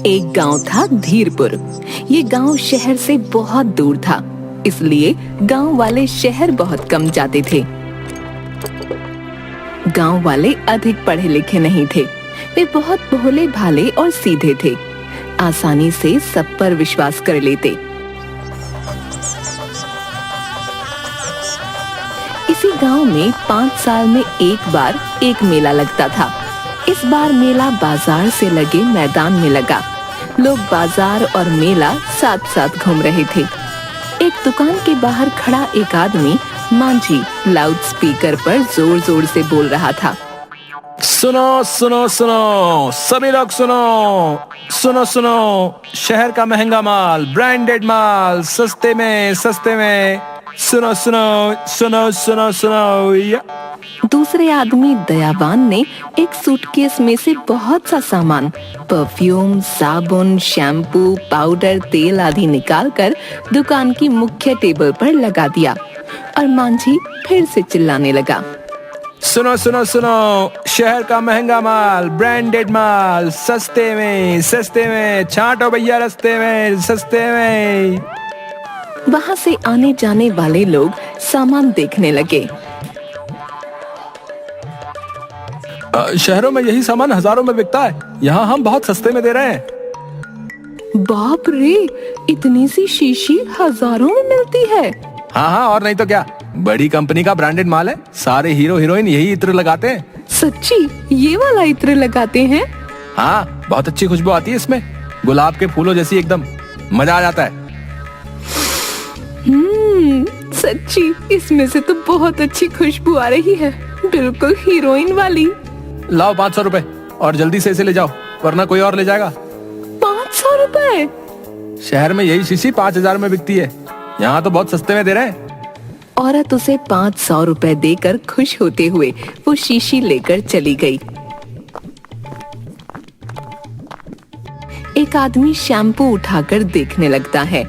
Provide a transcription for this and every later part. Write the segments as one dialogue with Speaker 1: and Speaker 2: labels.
Speaker 1: एक गांव था धीरपुर। ये गांव शहर से बहुत दूर था, इसलिए गांव वाले शहर बहुत कम जाते थे। गांव वाले अधिक पढ़े लिखे नहीं थे, वे बहुत भोले भाले और सीधे थे, आसानी से सब पर विश्वास कर लेते। इसी गांव में 5 साल में एक बार एक मेला लगता था। इस बार मेला बाजार से लगे मैदान में लगा। लोग बाजार और मेला साथ साथ घूम रहे थे। एक दुकान के बाहर खड़ा एक आदमी मांझी लाउड स्पीकर पर जोर जोर से बोल रहा था।
Speaker 2: सुनो सुनो सुनो सभी लोग सुनो सुनो सुनो, शहर का महंगा माल, ब्रांडेड माल, सस्ते में सुनो सुनो सुनो सुनो सुनो या।
Speaker 1: दूसरे आदमी दयावान ने एक सूटकेस में से बहुत सा सामान, परफ्यूम, साबुन, शैम्पू, पाउडर, तेल आदि निकालकर दुकान की मुख्य टेबल पर लगा दिया और मांझी फिर से चिल्लाने लगा।
Speaker 2: सुनो सुनो सुनो, शहर का महंगा माल, ब्रांडेड माल, सस्ते में छांटो भैया रस्ते में, सस्ते में।
Speaker 1: वहाँ से आने जाने वाले लोग सामान देखने लगे।
Speaker 2: शहरों में यही सामान हजारों में बिकता है, यहाँ हम बहुत सस्ते में दे रहे हैं।
Speaker 1: बाप रे, इतनी सी शीशी हजारों में मिलती है।
Speaker 2: हाँ, और नहीं तो क्या, बड़ी कंपनी का ब्रांडेड माल है। सारे हीरो हीरोइन यही इत्र लगाते हैं।
Speaker 1: सच्ची, ये वाला इत्र लगाते हैं?
Speaker 2: हाँ, बहुत अच्छी खुशबू आती है इसमें, गुलाब के फूलों जैसी, एकदम मजा आ जाता है।
Speaker 1: सच्ची, इसमें से तो बहुत अच्छी खुशबू आ रही है, बिल्कुल हीरोइन वाली।
Speaker 2: लाओ 500 रुपए और जल्दी से इसे ले जाओ, वरना कोई और ले जाएगा।
Speaker 1: 500 रुपए?
Speaker 2: शहर में यही शीशी 5000 में बिकती है, यहाँ तो बहुत सस्ते में दे रहे हैं।
Speaker 1: औरत उसे 500 रुपए देकर खुश होते हुए वो शीशी लेकर चली गई। एक आदमी शैम्पू उठाकर देखने लगता है।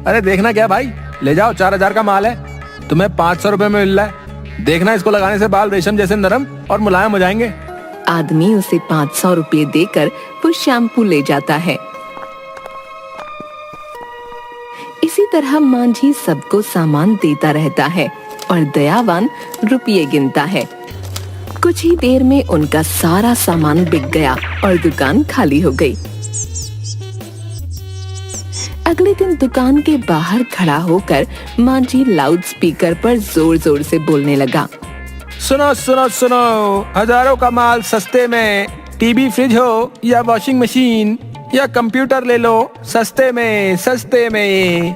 Speaker 2: अरे देखना क्या भाई, ले जाओ, 4000 का माल है, तुम्हें 500 रुपए में मिल रहा है। देखना, इसको लगाने से बाल रेशम जैसे नरम और मुलायम हो जाएंगे।
Speaker 1: आदमी उसे 500 रुपए देकर वो शैम्पू ले जाता है। इसी तरह मांझी सबको सामान देता रहता है और दयावान रुपये गिनता है। कुछ ही देर में उनका सारा सामान बिक गया और दुकान खाली हो गई। अगले दिन दुकान के बाहर खड़ा होकर मांझी लाउड स्पीकर पर जोर जोर से बोलने लगा।
Speaker 2: सुनो सुनो सुनो, हजारों का माल सस्ते में, टीवी, फ्रिज हो या वॉशिंग मशीन या कंप्यूटर ले लो, सस्ते में।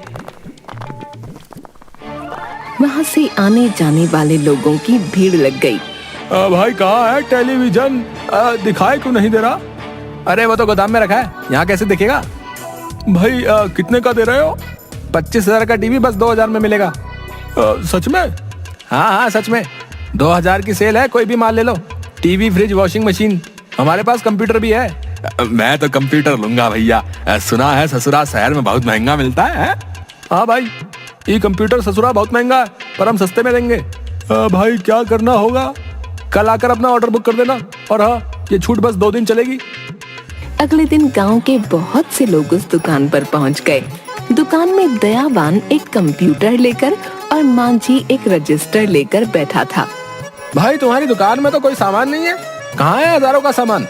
Speaker 1: वहाँ से आने जाने वाले लोगों की भीड़ लग गई।
Speaker 2: भाई कहाँ है टेलीविजन, दिखाई क्यों नहीं दे रहा? अरे वो तो गोदाम में रखा है, यहाँ कैसे दिखेगा? भाई कितने का दे रहे हो? 25,000 का टीवी बस 2000 में मिलेगा। सच में? हाँ, सच में, 2000 की सेल है, कोई भी माल ले लो, टीवी, फ्रिज, वॉशिंग मशीन, हमारे पास कंप्यूटर भी है। मैं तो कंप्यूटर लूंगा भैया, सुना है ससुरा शहर में बहुत महंगा मिलता है। हाँ भाई, ये कंप्यूटर ससुरा बहुत महंगा है, पर हम सस्ते में देंगे। भाई क्या करना होगा? कल आकर अपना ऑर्डर बुक कर देना, और हाँ, ये छूट बस 2 दिन चलेगी।
Speaker 1: अगले दिन गांव के बहुत से लोग उस दुकान पर पहुंच गए। दुकान में दयावान एक कंप्यूटर लेकर और मांझी एक रजिस्टर लेकर बैठा था।
Speaker 2: भाई तुम्हारी दुकान में तो कोई सामान नहीं है, कहाँ है हजारों का सामान?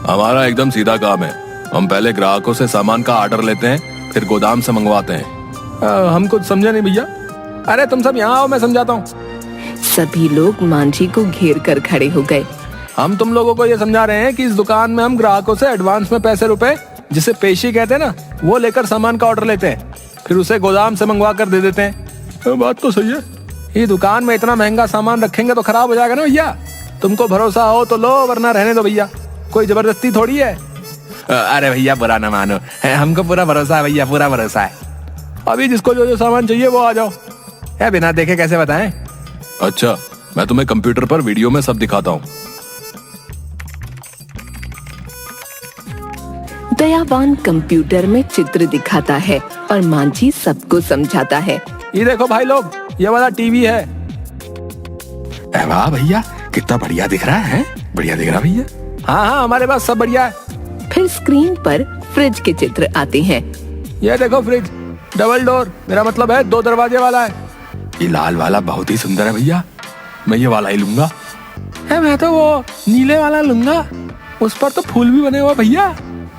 Speaker 2: हमारा एकदम सीधा काम है, हम पहले ग्राहकों से सामान का ऑर्डर लेते हैं, फिर गोदाम से मंगवाते हैं। हम कुछ समझे नहीं भैया। अरे तुम सब यहाँ आओ, मैं समझाता हूँ।
Speaker 1: सभी लोग मांझी को घेर कर खड़े हो गए।
Speaker 2: हम तुम लोगों को ये समझा रहे हैं कि इस दुकान में हम ग्राहकों से एडवांस में पैसे रुपए, जिसे पेशी कहते हैं ना, वो लेकर सामान का ऑर्डर लेते हैं, फिर उसे गोदाम से मंगवा कर दे देते हैं। बात तो सही है, ये दुकान में इतना महंगा सामान रखेंगे तो खराब हो जाएगा ना भैया। तुमको भरोसा हो तो लो, वरना रहने दो भैया, कोई जबरदस्ती थोड़ी है। अरे भैया बुरा ना मानो, हमको पूरा भरोसा है भैया, पूरा भरोसा है। अभी जिसको जो जो सामान चाहिए वो आ जाओ। बिना देखे कैसे बताएं? अच्छा, मैं तुम्हें कंप्यूटर पर वीडियो में सब दिखाता हूँ।
Speaker 1: दयावान कंप्यूटर में चित्र दिखाता है और मांझी सबको समझाता है।
Speaker 2: ये देखो भाई लोग, ये वाला टीवी है। वाह भैया, कितना बढ़िया दिख रहा है। बढ़िया दिख रहा भैया। हाँ, हमारे पास सब बढ़िया है।
Speaker 1: फिर स्क्रीन पर फ्रिज के चित्र आते हैं।
Speaker 2: ये देखो फ्रिज, डबल डोर, मेरा मतलब है 2 दरवाजे वाला है। ये लाल वाला बहुत ही सुंदर है भैया, मैं ये वाला ही लूंगा। मैं तो वो नीले वाला लूंगा, उस पर तो फूल भी बने हुए भैया।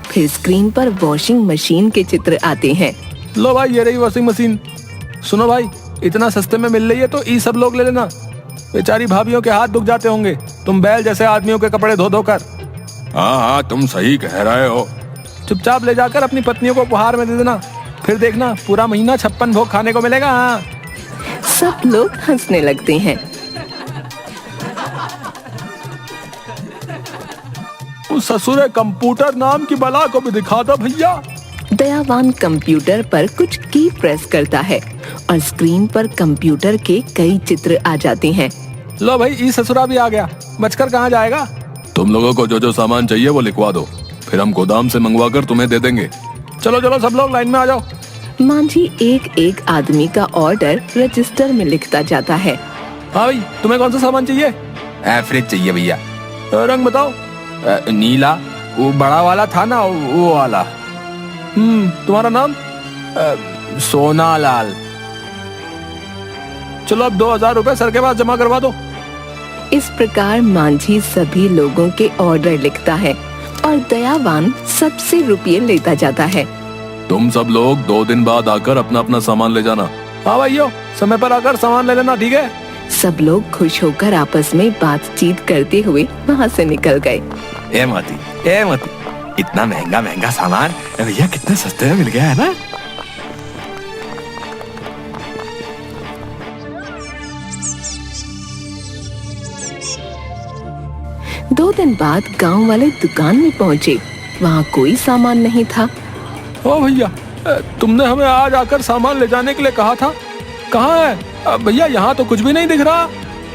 Speaker 1: फिर स्क्रीन पर वॉशिंग मशीन के चित्र आते हैं।
Speaker 2: लो भाई, ये रही वॉशिंग मशीन। सुनो भाई, इतना सस्ते में मिल रही है तो ये सब लोग ले लेना। बेचारी भाभियों के हाथ दुख जाते होंगे तुम बैल जैसे आदमियों के कपड़े धो धो कर।
Speaker 3: हाँ, तुम सही कह रहे हो।
Speaker 2: चुपचाप ले जाकर अपनी पत्नियों को उपहार में दे देना, फिर देखना पूरा महीना 56 भोग खाने को मिलेगा। हाँ।
Speaker 1: सब लोग हंसने लगते हैं।
Speaker 2: उस ससुरे कंप्यूटर नाम की बला को भी दिखा दो भैया।
Speaker 1: दयावान कंप्यूटर पर कुछ की प्रेस करता है और स्क्रीन पर कंप्यूटर के कई चित्र आ जाते हैं।
Speaker 2: लो भाई, ई ससुरा भी आ गया, बचकर कहाँ जाएगा।
Speaker 3: तुम लोगों को जो जो सामान चाहिए वो लिखवा दो, फिर हम गोदाम से मंगवा कर तुम्हें दे देंगे।
Speaker 2: चलो चलो सब लोग लाइन में आ जाओ।
Speaker 1: मांझी एक एक आदमी का ऑर्डर रजिस्टर में लिखता जाता है।
Speaker 2: हाँ भाई, तुम्हें कौन सा सामान चाहिए।
Speaker 3: फ्रिज चाहिए भैया।
Speaker 2: रंग बताओ।
Speaker 3: नीला, वो बड़ा वाला था ना, वो वाला।
Speaker 2: तुम्हारा नाम।
Speaker 3: सोना लाल।
Speaker 2: चलो अब 2000 रुपए सर के पास जमा करवा दो।
Speaker 1: इस प्रकार मांझी सभी लोगों के ऑर्डर लिखता है और दयावान सबसे रुपये लेता जाता है।
Speaker 3: तुम सब लोग 2 दिन बाद आकर अपना अपना सामान ले जाना।
Speaker 2: हाँ भाइयों, समय पर आकर सामान ले लेना, ठीक है।
Speaker 1: सब लोग खुश होकर आपस में बातचीत करते हुए वहाँ से निकल गए।
Speaker 3: ए मती, इतना महंगा महंगा सामान भैया कितने सस्ते में मिल गया है ना।
Speaker 1: 2 दिन बाद गांव वाले दुकान में पहुँचे। वहाँ कोई सामान नहीं था।
Speaker 2: ओ भैया, तुमने हमें आज आकर सामान ले जाने के लिए कहा था, कहाँ है भैया। यहाँ तो कुछ भी नहीं दिख रहा।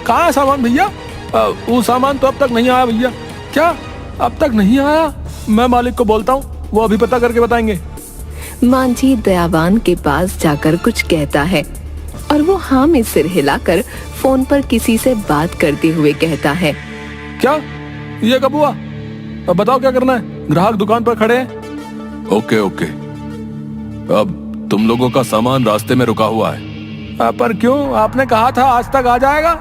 Speaker 2: कहाँ है सामान भैया। वो सामान तो अब तक नहीं आया भैया। क्या अब तक नहीं आया। मैं मालिक को बोलता हूँ, वो अभी पता करके बताएंगे।
Speaker 1: मांझी दयावान के पास जाकर कुछ कहता है और वो हाँ में सिर हिलाकर फोन पर किसी से बात करते हुए कहता है।
Speaker 2: क्या ये कब हुआ। अब बताओ क्या करना है, ग्राहक दुकान पर खड़े हैं।
Speaker 3: ओके, अब तुम लोगों का सामान रास्ते में रुका हुआ है।
Speaker 2: पर क्यों, आपने कहा था आज तक आ जाएगा।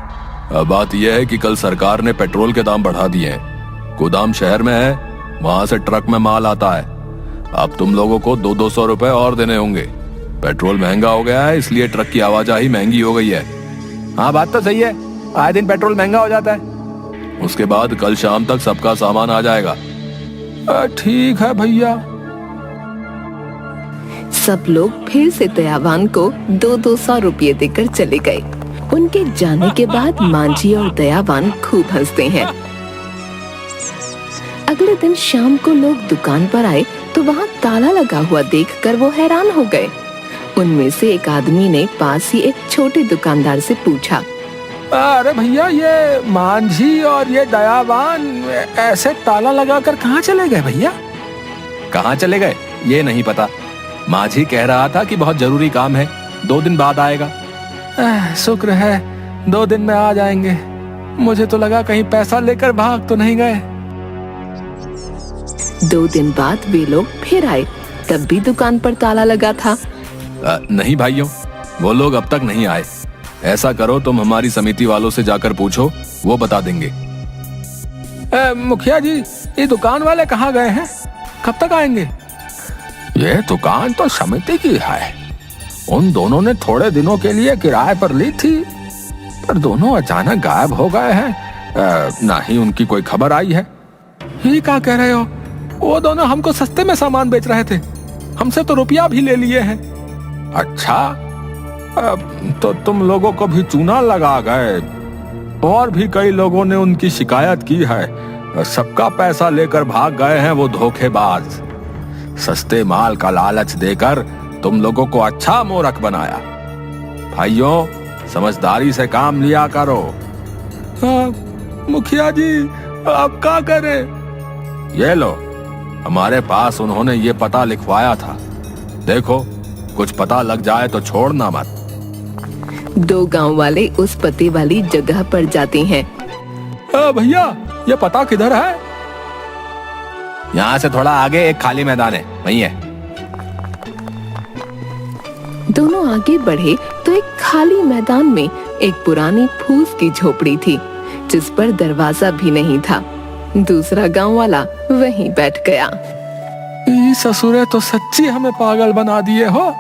Speaker 3: बात यह है कि कल सरकार ने पेट्रोल के दाम बढ़ा दिए हैं। गोदाम शहर में है, वहाँ से ट्रक में माल आता है। अब तुम लोगों को 200-200 रुपए और देने होंगे। पेट्रोल महंगा हो गया है, इसलिए ट्रक की आवाजाही महंगी हो गई है।
Speaker 2: हाँ, बात तो सही है, आए दिन पेट्रोल महंगा हो जाता है।
Speaker 3: उसके बाद कल शाम तक सबका सामान आ जाएगा।
Speaker 2: ठीक है भैया।
Speaker 1: सब लोग फिर से दयावान को 200 रुपये देकर चले गए। उनके जाने के बाद मांझी और दयावान खूब हंसते हैं। अगले दिन शाम को लोग दुकान पर आए तो वहाँ ताला लगा हुआ देखकर वो हैरान हो गए। उनमें से एक आदमी ने पास ही एक छोटे दुकानदार से पूछा।
Speaker 2: अरे भैया, ये मांझी और ये दयावान ऐसे ताला लगाकर कहाँ चले गए भैया।
Speaker 3: कहाँ चले गए ये नहीं पता। मांझी कह रहा था कि बहुत जरूरी काम है, 2 दिन बाद आएगा।
Speaker 2: शुक्र है 2 दिन में आ जाएंगे। मुझे तो लगा कहीं पैसा लेकर भाग तो नहीं गए।
Speaker 1: 2 दिन बाद वे लोग फिर आए, तब भी दुकान पर ताला लगा था।
Speaker 3: नहीं भाइयों, वो लोग अब तक नहीं आए। ऐसा करो, तुम हमारी समिति वालों से जाकर पूछो, वो बता देंगे।
Speaker 2: मुखिया जी, ये दुकान वाले कहाँ गए हैं, कब तक आएंगे।
Speaker 3: ये दुकान तो समिति की है। उन दोनों ने थोड़े दिनों के लिए किराए पर ली थी, पर दोनों अचानक गायब हो गए हैं। ना ही उनकी कोई खबर आई है।
Speaker 2: ये क्या कह रहे हो, वो दोनों हमको सस्ते में सामान बेच रहे थे, हमसे तो रुपया भी ले लिए हैं।
Speaker 3: अच्छा,
Speaker 2: तो तुम लोगों को भी चूना लगा गए। और भी कई लोगों ने उनकी शिकायत की है।
Speaker 3: सबका पैसा लेकर भाग गए हैं वो धोखेबाज। सस्ते माल का लालच देकर तुम लोगों को अच्छा मूर्ख बनाया। भाइयों, समझदारी से काम लिया करो।
Speaker 2: मुखिया जी, आप क्या करें।
Speaker 3: ये लो, हमारे पास उन्होंने ये पता लिखवाया था। देखो, कुछ पता लग जाए तो छोड़ना मत।
Speaker 1: 2 गांव वाले उस पते वाली जगह पर जाते हैं।
Speaker 2: भैया, ये पता किधर है। यहाँ से थोड़ा आगे एक खाली मैदान है, वही है।
Speaker 1: दोनों आगे बढ़े तो एक खाली मैदान में एक पुरानी फूस की झोपड़ी थी, जिस पर दरवाजा भी नहीं था। दूसरा गांव वाला वहीं बैठ गया।
Speaker 2: ई ससुरे तो सच्ची हमें पागल बना दिए हो।